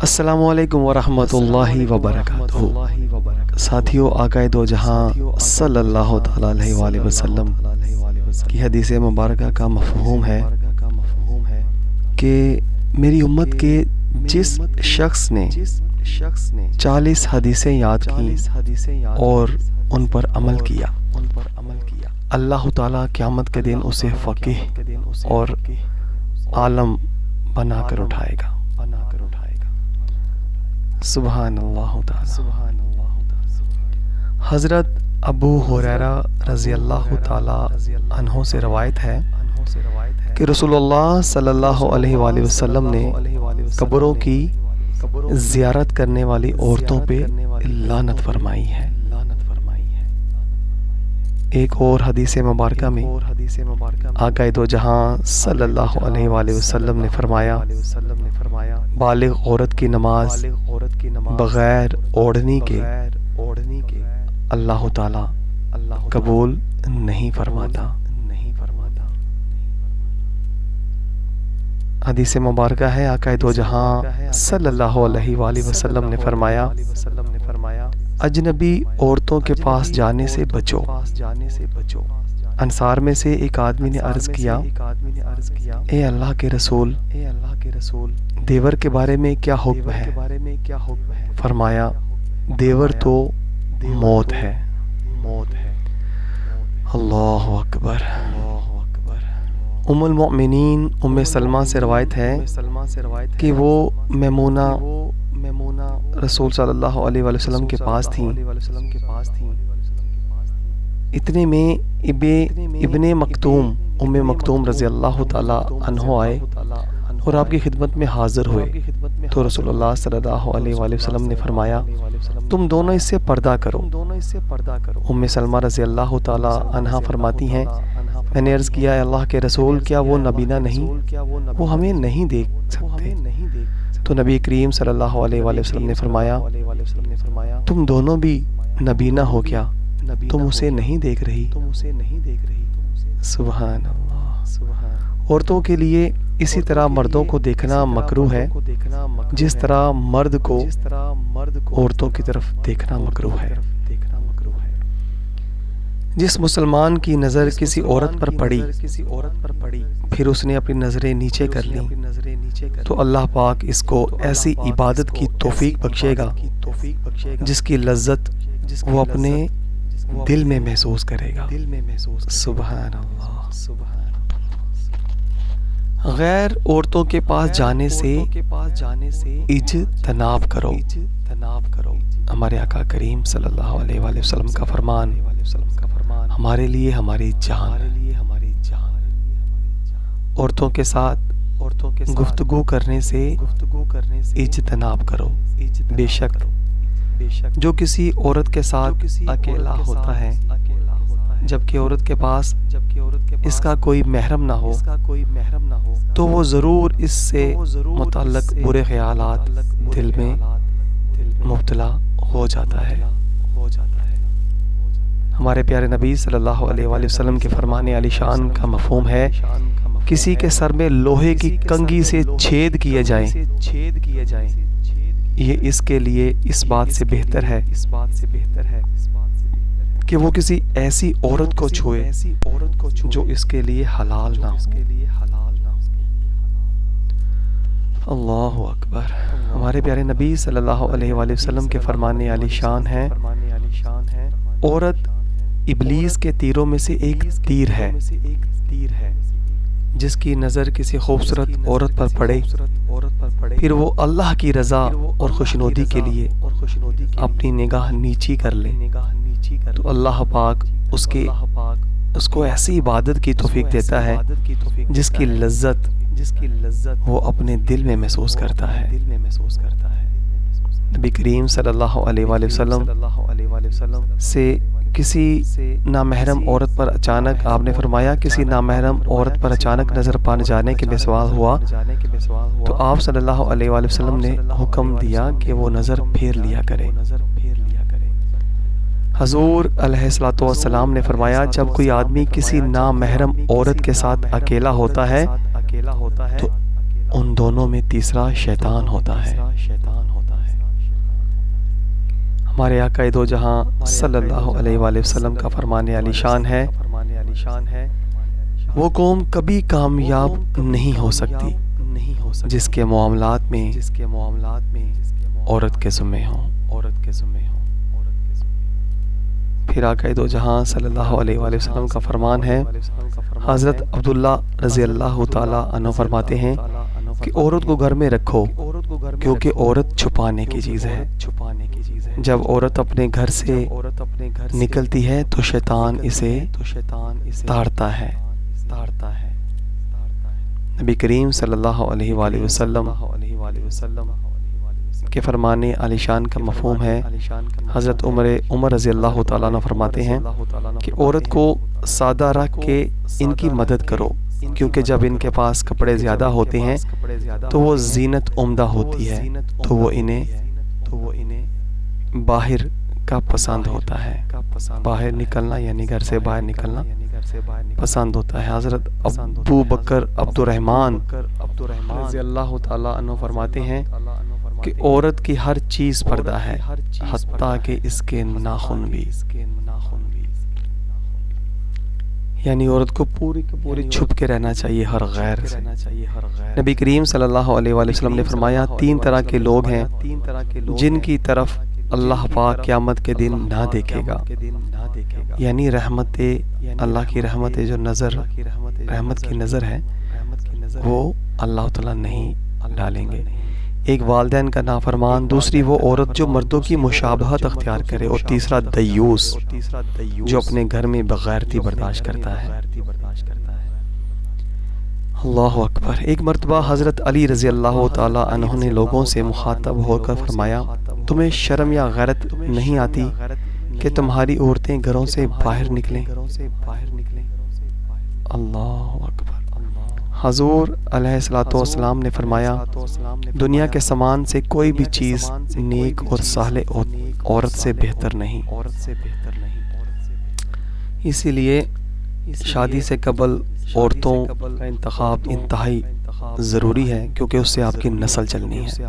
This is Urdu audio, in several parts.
السلام علیکم ورحمۃ اللہ وبرکاتہ۔ ساتھیو، آقائے دو جہاں صلی اللہ تعالیٰ علیہ وآلہ وسلم کی حدیث مبارکہ کا مفہوم ہے کہ میری امت کے جس شخص نے 40 حدیثیں یاد کی اور ان پر عمل کیا، اللہ تعالیٰ قیامت کے دن اسے فقیہ اور عالم بنا کر اٹھائے گا۔ سبحان اللہ تعالی۔ حضرت ابو ہریرہ رضی اللہ تعالی عنہ سے روایت ہے کہ رسول اللہ صلی اللہ علیہ وآلہ وسلم نے قبروں کی زیارت کرنے والی عورتوں پہ لعنت فرمائی ہے۔ ایک اور حدیث مبارکہ میں آقائے دو جہاں صلی اللہ علیہ وآلہ وسلم نے فرمایا، بالغ عورت کی نماز بغیر اوڑھنی کے اللہ تعالی قبول نہیں فرماتا۔ حدیث مبارکہ ہے، آقائے دو جہاں صلی اللہ علیہ وآلہ وسلم نے فرمایا، اجنبی عورتوں کے پاس جانے سے بچو۔ انصار میں سے ایک آدمی نے عرض کیا، اے اللہ کے رسول، دیور کے بارے میں کیا حکم ہے؟ فرمایا، دیور تو موت ہے۔ اللہ اکبر۔ ام المؤمنین ام سلمہ سے روایت ہے کہ وہ میمونہ رسول صلی اللہ علیہ وآلہ وسلم کے پاس تھیں۔ اتنے میں ابن مکتوم ام مکتوم رضی اللہ تعالی عنہ آئے اور آپ کی خدمت میں حاضر ہوئے تو رسول اللہ صلی اللہ علیہ وآلہ وسلم نے فرمایا، تم دونوں اس سے پردہ کرو۔ ام سلمہ رضی اللہ تعالی عنہ فرماتی ہیں، میں نے عرض کیا، اے اللہ کے رسول، کیا وہ نبینہ نہیں؟ وہ ہمیں نہیں دیکھ سکتے؟ تو نبی کریم صلی اللہ علیہ وآلہ وسلم نے فرمایا، تم دونوں بھی نبینہ ہو کیا؟ تم اسے نہیں دیکھ رہی؟ سبحان اللہ۔ عورتوں کے لیے اسی طرح مردوں کو دیکھنا مکروہ ہے جس طرح مرد کو عورتوں کی طرف دیکھنا مکروہ ہے۔ جس مسلمان کی نظر کسی عورت پر پڑی پھر اس نے اپنی نظریں نیچے کر لیں تو اللہ پاک اس کو ایسی عبادت کی توفیق بخشے گا جس کی لذت وہ اپنے دل میں محسوس کرے گا۔ سبحان اللہ۔ غیر عورتوں کے پاس جانے سے اجتناب کرو۔ ہمارے آقا کریم صلی اللہ علیہ وآلہ وسلم کا فرمان ہمارے لیے ہماری جان۔ عورتوں کے ساتھ گفتگو کرنے سے اجتناب کرو۔ بے شک جو کسی عورت کے ساتھ اکیلا ہوتا ہے جبکہ عورت کے پاس اس کا کوئی محرم نہ ہو تو وہ ضرور اس سے متعلق برے خیالات دل میں مبتلا ہو جاتا ہے۔ ہمارے پیارے نبی صلی اللہ علیہ وآلہ وسلم کے فرمان علی شان کا مفہوم ہے، کسی کے سر میں لوہے کی کنگھی سے چھید کیے جائیں، یہ اس کے لیے اس بات سے بہتر ہے کہ وہ کسی ایسی عورت کو چھوئے جو اس کے لیے حلال نہ ہو۔ اللہ اکبر۔ ہمارے پیارے نبی صلی اللہ علیہ وآلہ وسلم کے فرمان علی شان ہے، عورت ابلیس کے تیروں میں سے ایک تیر ہے۔ جس کی نظر کسی خوبصورت عورت پر پڑے پھر وہ اللہ کی رضا اور خوشنودی کے لیے اپنی نگاہ نیچی کر لے تو اللہ پاک اس کو ایسی عبادت کی توفیق دیتا ہے جس کی لذت وہ اپنے دل میں محسوس کرتا ہے۔ نبی کریم صلی اللہ علیہ وآلہ وسلم سے کسی نامحرم عورت پر اچانک آپ نے فرمایا، کسی نامحرم عورت پر اچانک نظر پانے جانے کے بے سوال ہوا تو آپ صلی اللہ علیہ وآلہ وسلم نے حکم دیا کہ وہ نظر پھیر لیا کرے۔ حضور علیہ الصلوۃ والسلام نے فرمایا، جب کوئی آدمی کسی نامحرم عورت کے ساتھ اکیلا ہوتا ہے تو ان دونوں میں تیسرا شیطان ہوتا ہے۔ ہمارے آقا دو جہاں صلی اللہ علیہ وآلہ وسلم کا فرمان علی شان ہے، وہ قوم کبھی کامیاب نہیں ہو سکتی جس کے معاملات میں عورت کے ذمہ ہوں۔ پھر آقا دو جہاں صلی اللہ علیہ وآلہ وسلم کا فرمان ہے، حضرت عبداللہ رضی اللہ تعالی عنہ فرماتے ہیں کہ عورت کو گھر میں رکھو کیونکہ عورت چھپانے کی چیز ہے۔ جب عورت اپنے گھر سے نکلتی ہے تو شیطان اسے تاڑتا ہے۔ نبی کریم صلی اللہ علیہ وآلہ وسلم کے فرمان علی شان کا مفہوم ہے، حضرت عمر رضی اللہ تعالیٰ عنہ فرماتے ہیں کہ عورت کو سادہ رکھ کے ان کی مدد کرو، کیونکہ جب ان کے پاس کپڑے زیادہ ہوتے ہیں تو وہ زینت عمدہ ہوتی ہے، تو وہ انہیں باہر کا پسند ہوتا ہے، باہر نکلنا یعنی گھر سے باہر نکلنا پسند ہوتا ہے۔ حضرت ابو بکر عبد الرحمن رضی اللہ تعالیٰ عنہ فرماتے ہیں کہ عورت کی ہر چیز پردہ ہے، حتیٰ کہ اس کے ناخن بھی، یعنی عورت کو پوری کی پوری چھپ کے رہنا چاہیے ہر غیر سے۔ نبی کریم صلی اللہ علیہ وآلہ وسلم نے فرمایا، تین طرح کے لوگ ہیں جن کی طرف اللہ پاک قیامت کے دن نہ دیکھے گا، یعنی رحمت اللہ کی رحمت جو نظر رحمت کی نظر ہے وہ اللہ تعالیٰ نہیں ڈالیں گے۔ ایک والدین کا نافرمان، دوسری وہ عورت جو مردوں کی مشابہت اختیار کرے، اور تیسرا دیوس جو اپنے گھر میں بغیرتی برداشت کرتا ہے۔ اللہ اکبر۔ ایک مرتبہ حضرت علی رضی اللہ تعالی عنہ نے لوگوں سے مخاطب ہو کر فرمایا، تمہیں شرم یا غیرت نہیں آتی کہ تمہاری عورتیں گھروں سے باہر نکلیں؟ اللہ اکبر۔ حضور علیہ السلام نے فرمایا، دنیا کے سامان سے کوئی بھی چیز نیک اور صالح عورت سے بہتر نہیں۔ اسی لیے شادی سے قبل عورتوں کا انتخاب انتہائی ضروری ہے، کیونکہ اس سے آپ کی نسل چلنی ہے۔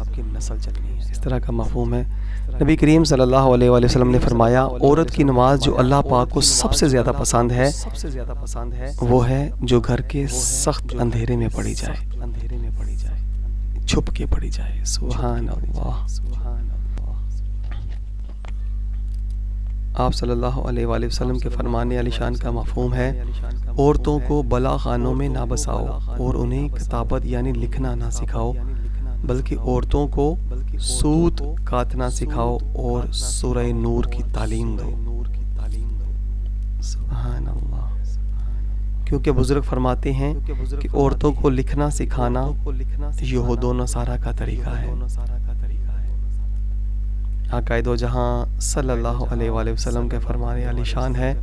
اس طرح کا مفہوم ہے۔ نبی کریم صلی اللہ علیہ وآلہ وسلم نے فرمایا، عورت کی نماز جو اللہ پاک کو سب سے زیادہ پسند ہے وہ ہے جو گھر کے سخت اندھیرے میں پڑھی جائے، چھپ کے پڑھی جائے۔ سبحان اللہ۔ آپ صلی اللہ علیہ وآلہ وسلم کے فرمان علی شان کا مفہوم ہے، عورتوں کو بلا خانوں میں نہ بساؤ اور انہیں کتابت یعنی لکھنا نہ سکھاؤ، بلکہ عورتوں کو سوت کاٹنا سکھاؤ اور سورہ نور کی تعلیم دو۔ سبحان اللہ۔ کیونکہ بزرگ فرماتے ہیں کہ عورتوں کو لکھنا سکھانا یہود و نصارہ کا طریقہ ہے۔ آقا دو جہاں صلی اللہ علیہ وآلہ وسلم کے فرمان علی شان ہے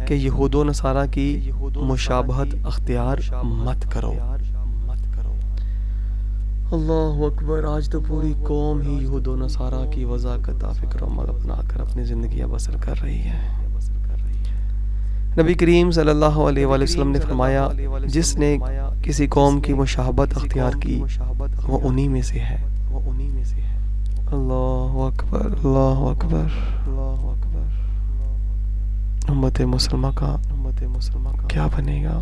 کہ یہود و نصارہ کی مشابہت اختیار مت کرو۔ اللہ اکبر۔ آج تو پوری قوم ہی یہود و نصارہ کی وضاحت فکر و عمل اپنا کر اپنی زندگیاں بسر کر رہی ہے۔ نبی کریم صلی اللہ علیہ وآلہ وسلم نے فرمایا، جس نے کسی قوم کی مشابہت اختیار کی وہ انہی میں سے ہے۔ اللہ اکبر، اللہ اکبر، اللہ اکبر۔ امت مسلمہ کا کیا بنے گا؟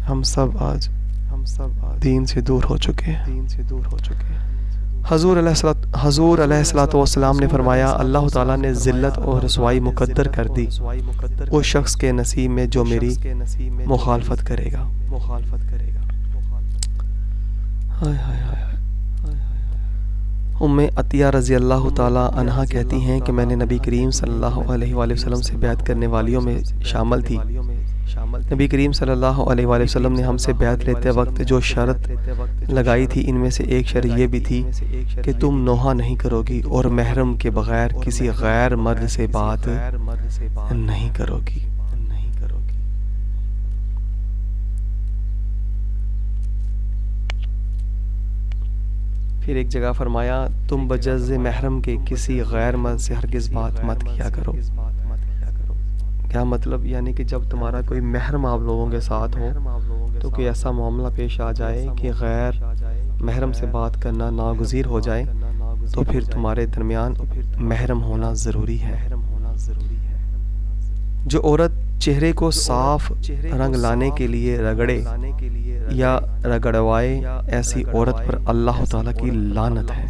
ہم سب آج دین سے دور ہو چکے ہیں۔ حضور علیہ السلام نے فرمایا، اللہ تعالیٰ نے ذلت اور رسوائی مقدر کر دی وہ شخص کے نصیب میں جو میری مخالفت کرے گا۔ ام عطیہ رضی اللہ تعالیٰ عنہا کہتی ہیں کہ میں نے نبی کریم صلی اللہ علیہ وآلہ وسلم سے بیعت کرنے والیوں میں شامل تھی۔ نبی کریم صلی اللہ علیہ وآلہ وسلم نے ہم سے بیعت لیتے وقت جو شرط لگائی تھی، ان میں سے ایک شرط یہ بھی تھی کہ تم نوحہ نہیں کرو گی اور محرم کے بغیر کسی غیر مرد سے بات نہیں کرو گی۔ پھر ایک جگہ فرمایا، تم بجز محرم کے کسی غیر مرد سے ہرگز بات مت کیا کرو۔ کیا مطلب؟ یعنی کہ جب تمہارا کوئی محرم آپ لوگوں کے ساتھ ہو تو کوئی ایسا معاملہ پیش آ جائے کہ غیر محرم سے بات کرنا ناگزیر ہو جائے تو پھر تمہارے درمیان محرم ہونا ضروری ہے۔ جو عورت چہرے کو صاف رنگ لانے کے لیے رگڑے یا رگڑوائے، ایسی عورت پر اللہ تعالیٰ کی لعنت ہے۔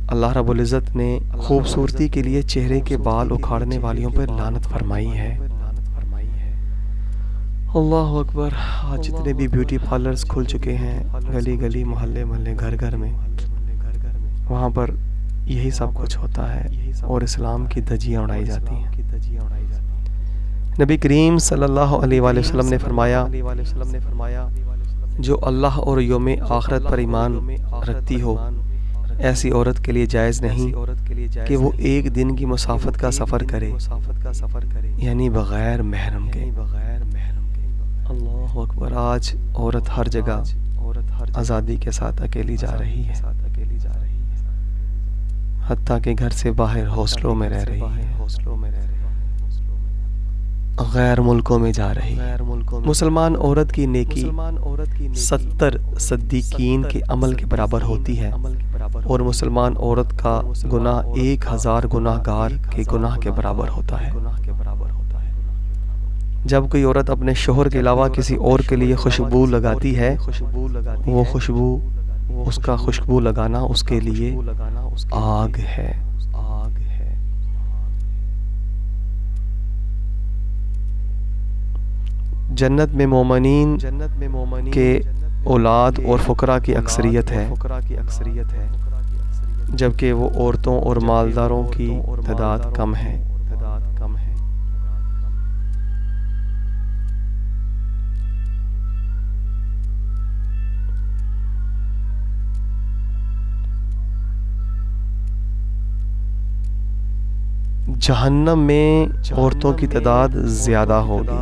اللہ رب العزت نے خوبصورتی کے لیے چہرے کے بال اکھاڑنے والیوں پر لعنت فرمائی ہے۔ اللہ اکبر۔ آج جتنے بھی بیوٹی پارلرز کھل چکے ہیں گلی گلی محلے محلے گھر گھر میں، وہاں پر یہی سب کچھ ہوتا ہے اور اسلام کی دھجیاں اڑائی جاتی ہیں۔ نبی کریم صلی اللہ علیہ وآلہ وسلم نے فرمایا، جو اللہ اور یوم آخرت پر ایمان رکھتی ہو، ایسی عورت کے لیے جائز نہیں کہ وہ ایک دن کی مسافت کا سفر کرے، یعنی بغیر محرم کے۔ اللہ اکبر۔ آج عورت ہر جگہ آزادی کے ساتھ اکیلی جا رہی ہے، حتیٰ کہ گھر سے باہر ہاسٹلوں میں رہ رہی ہے، غیر ملکوں میں جا رہی ہے۔ مسلمان عورت کی نیکی 70 صدیقین کے عمل کے برابر ہوتی ہے، اور مسلمان عورت کا گناہ 1000 گناہ گار کے گناہ کے برابر ہوتا ہے۔ جب کوئی عورت اپنے شوہر کے علاوہ کسی اور کے لیے خوشبو لگاتی ہے، وہ خوشبو، اس کا خوشبو لگانا اس کے لیے آگ ہے۔ جنت میں مومنین کے اولاد اور فقراء کی اکثریت ہے، جبکہ وہ عورتوں اور مالداروں کی تعداد کم ہے۔ جہنم میں عورتوں کی تعداد زیادہ ہوگی۔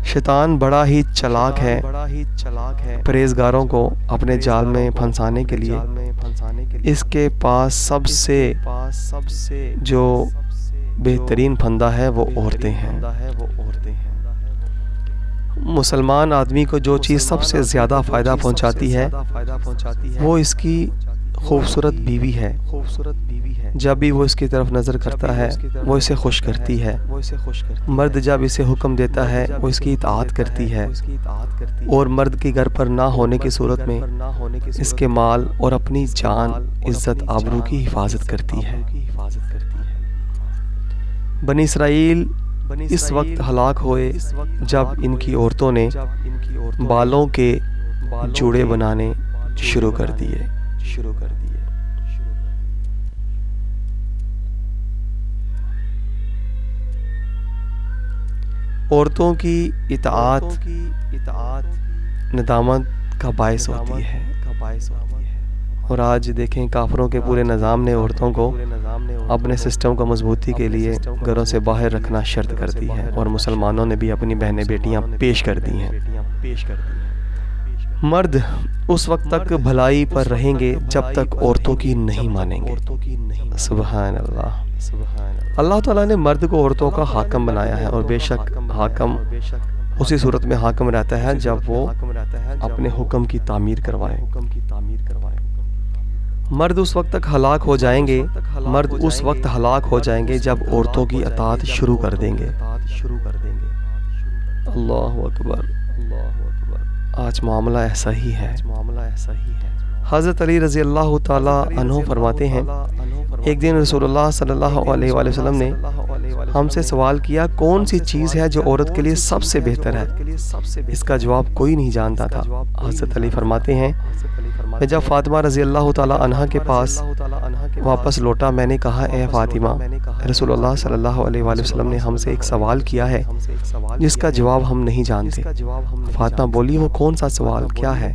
شیطان بڑا ہی چلاک ہے، پرہیزگاروں کو اپنے جال میں پھنسانے کے لیے اس کے پاس سب سے جو بہترین پھندا ہے وہ عورتیں ہیں۔ مسلمان آدمی کو جو چیز سب سے زیادہ فائدہ پہنچاتی ہے وہ اس کی خوبصورت بیوی ہے۔ جب بھی وہ اس کی طرف نظر کرتا ہے وہ اسے خوش کرتی ہے۔ مرد جب اسے حکم دیتا ہے وہ اس کی اطاعت کرتی ہے، اور مرد کے گھر پر نہ ہونے کی صورت میں اس کے مال اور اپنی جان، عزت، آبرو کی حفاظت کرتی ہے۔ بنی اسرائیل اس وقت ہلاک ہوئے جب ان کی عورتوں نے بالوں کے جوڑے بنانے شروع کر دیے۔ عورتوں کی اطاعت ندامت کا باعث ہوتی ہے، اور آج دیکھیں کافروں کے پورے نظام نے عورتوں کو اپنے سسٹم کو مضبوطی کے لیے گھروں سے باہر رکھنا شرط کر دی ہے، اور مسلمانوں نے بھی اپنی بہنیں بیٹیاں پیش کر دی ہیں۔ مرد اس وقت تک بھلائی پر رہیں گے جب تک عورتوں کی نہیں مانیں گے۔ سبحان اللہ۔ اللہ تعالیٰ نے مرد کو عورتوں کا حاکم بنایا ہے، اور بے شک حاکم اسی صورت میں حاکم رہتا ہے جب وہ اپنے حکم کی تعمیر کروائے۔ مرد اس وقت تک ہلاک ہو جائیں گے، مرد اس وقت ہلاک ہو جائیں گے جب عورتوں کی اطاعت شروع کر دیں گے۔ اللہ اکبر۔ آج معاملہ ایسا ہی ہے۔ حضرت علی رضی اللہ تعالیٰ عنہ فرماتے ہیں، ایک دن رسول اللہ صلی اللہ علیہ وآلہ وسلم نے ہم سے سوال کیا، کون سی چیز ہے جو عورت کے لیے سب سے بہتر ہے؟ اس کا جواب کوئی نہیں جانتا تھا۔ حضرت علی فرماتے ہیں، میں جب فاطمہ رضی اللہ تعالیٰ عنہ کے پاس واپس لوٹا، میں نے کہا، اے فاطمہ، رسول اللہ صلی اللہ علیہ وآلہ وسلم نے ہم سے ایک سوال کیا ہے جس کا جواب ہم نہیں جانتے۔ فاطمہ بولی، وہ کون سا سوال، کیا ہے؟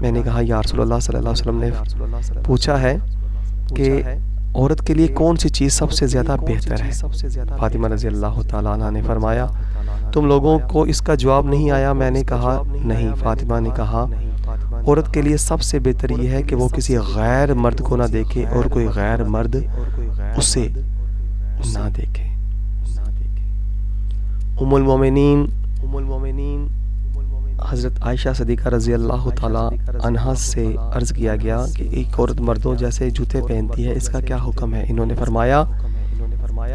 میں نے کہا، یا رسول اللہ صلی اللہ علیہ وسلم نے پوچھا ہے کہ عورت کے لیے کون سی چیز سب سے زیادہ بہتر ہے؟ فاطمہ رضی اللہ تعالیٰ عنہ نے فرمایا، تم لوگوں کو اس کا جواب نہیں آیا؟ میں نے کہا، نہیں۔ فاطمہ نے کہا، عورت کے لیے سب سے بہتر یہ ہے کہ وہ کسی غیر مرد کو نہ دیکھے اور کوئی غیر مرد اسے نہ دیکھے۔ ام المومنین حضرت عائشہ صدیقہ رضی اللہ تعالی عنہا سے عرض کیا گیا کہ ایک عورت مردوں جیسے جوتے پہنتی ہے، اس کا کیا حکم ہے؟ انہوں نے فرمایا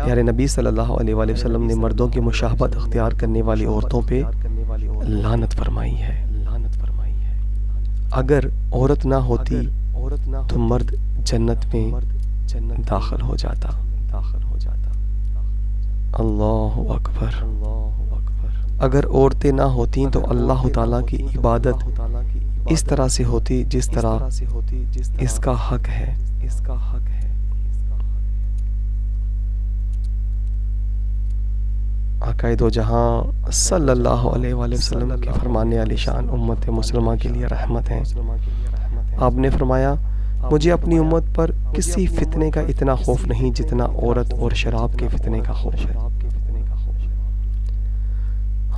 پیارے نبی صلی اللہ علیہ وآلہ وسلم نے مردوں کی مشابہت اختیار کرنے والی عورتوں پہ لعنت فرمائی ہے۔ اگر عورت نہ ہوتی تو مرد جنت میں داخل ہو جاتا۔ اللہ اکبر۔ اگر عورتیں نہ ہوتیں تو اللہ تعالیٰ کی عبادت اس طرح سے ہوتی جس طرح اس کا حق ہے۔ آقا دو جہاں صلی اللہ علیہ وآلہ وسلم کے فرمانے علی شان امت مسلمہ کے لیے رحمت ہیں۔ آپ نے فرمایا مجھے اپنی امت پر کسی فتنے کا اتنا خوف نہیں جتنا عورت اور شراب کے فتنے کا خوف ہے۔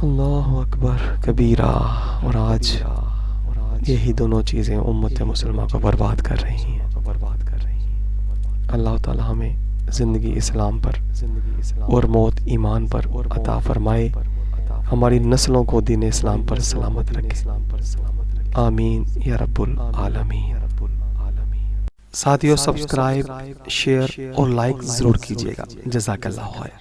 اللہ اکبر کبیرہ۔ اور آج یہی دونوں چیزیں امت مسلمہ کو برباد کر رہی ہیں۔ اللہ تعالی ہمیں زندگی اسلام پر اور موت ایمان پر عطا فرمائے، ہماری نسلوں کو دین اسلام پر سلامت رکھے، آمین یا رب العالمین۔ ساتھیو سبسکرائب، شیئر اور لائک ضرور کیجیے گا۔ جزاک اللہ خیر۔